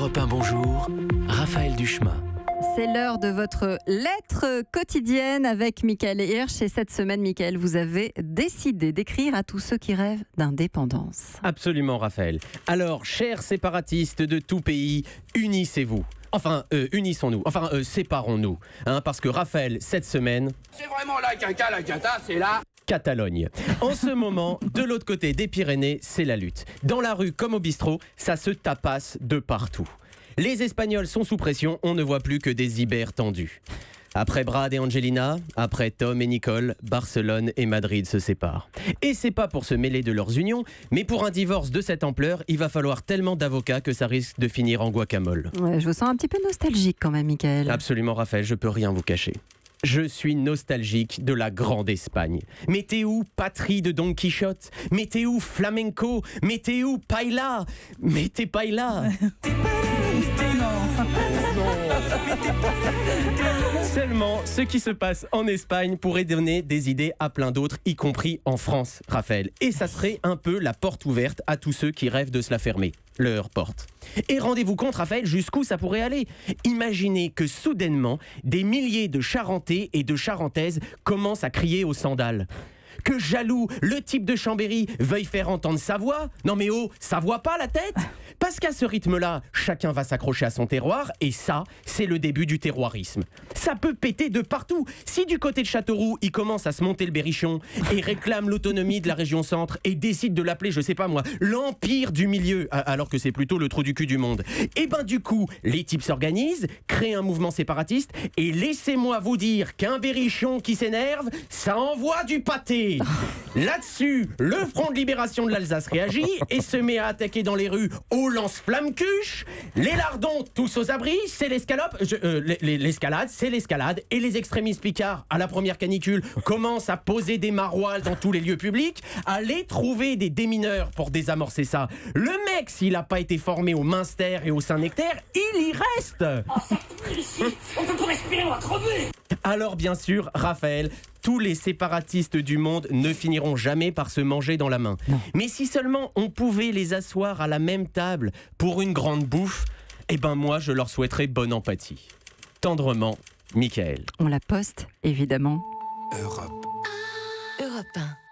Europe 1, bonjour, Raphaël Duchemin. C'est l'heure de votre lettre quotidienne avec Michael Hirsch. Et cette semaine, Michael, vous avez décidé d'écrire à tous ceux qui rêvent d'indépendance. Absolument, Raphaël. Alors, chers séparatistes de tout pays, unissez-vous. Enfin, unissons-nous. Enfin, séparons-nous. Parce que Raphaël, cette semaine... C'est vraiment la cata, c'est là. Catalogne. En ce moment, de l'autre côté des Pyrénées, c'est la lutte. Dans la rue comme au bistrot, ça se tapasse de partout. Les Espagnols sont sous pression, on ne voit plus que des ibères tendus. Après Brad et Angelina, après Tom et Nicole, Barcelone et Madrid se séparent. Et c'est pas pour se mêler de leurs unions, mais pour un divorce de cette ampleur, il va falloir tellement d'avocats que ça risque de finir en guacamole. Ouais, je vous sens un petit peu nostalgique quand même, Michael. Absolument, Raphaël, je peux rien vous cacher. Je suis nostalgique de la grande Espagne. Mais t'es où patrie de Don Quichotte? Mais t'es où flamenco? Mais t'es où paella? Mais t'es pas là. Seulement, ce qui se passe en Espagne pourrait donner des idées à plein d'autres, y compris en France, Raphaël. Et ça serait un peu la porte ouverte à tous ceux qui rêvent de se la fermer. Leur porte. Et rendez-vous compte, Raphaël, jusqu'où ça pourrait aller. Imaginez que soudainement, des milliers de Charentais et de Charentaises commencent à crier aux sandales. Que jaloux, le type de Chambéry veuille faire entendre sa voix. Non mais oh, ça voit pas la tête? Parce qu'à ce rythme-là, chacun va s'accrocher à son terroir, et ça, c'est le début du terroirisme. Ça peut péter de partout. Si du côté de Châteauroux, il commence à se monter le berrichon, et réclame l'autonomie de la région centre, et décide de l'appeler, je sais pas moi, l'Empire du Milieu, alors que c'est plutôt le trou du cul du monde. Et ben du coup, les types s'organisent, créent un mouvement séparatiste, et laissez-moi vous dire qu'un berrichon qui s'énerve, ça envoie du pâté. Là-dessus, le Front de Libération de l'Alsace réagit et se met à attaquer dans les rues au lance-flamme-cuche. Les lardons, tous aux abris, c'est l'escalope. L'escalade, c'est l'escalade. Et les extrémistes picards, à la première canicule, commencent à poser des maroilles dans tous les lieux publics. Allez trouver des démineurs pour désamorcer ça. Le mec, s'il n'a pas été formé au Münster et au Saint-Nectaire, il y reste. Oh, ça coule ici. On peut pas respirer, on va crever. Alors bien sûr, Raphaël, tous les séparatistes du monde ne finiront jamais par se manger dans la main. Non. Mais si seulement on pouvait les asseoir à la même table pour une grande bouffe, eh ben moi je leur souhaiterais bonne empathie. Tendrement, Michael. On la poste, évidemment. Europe 1.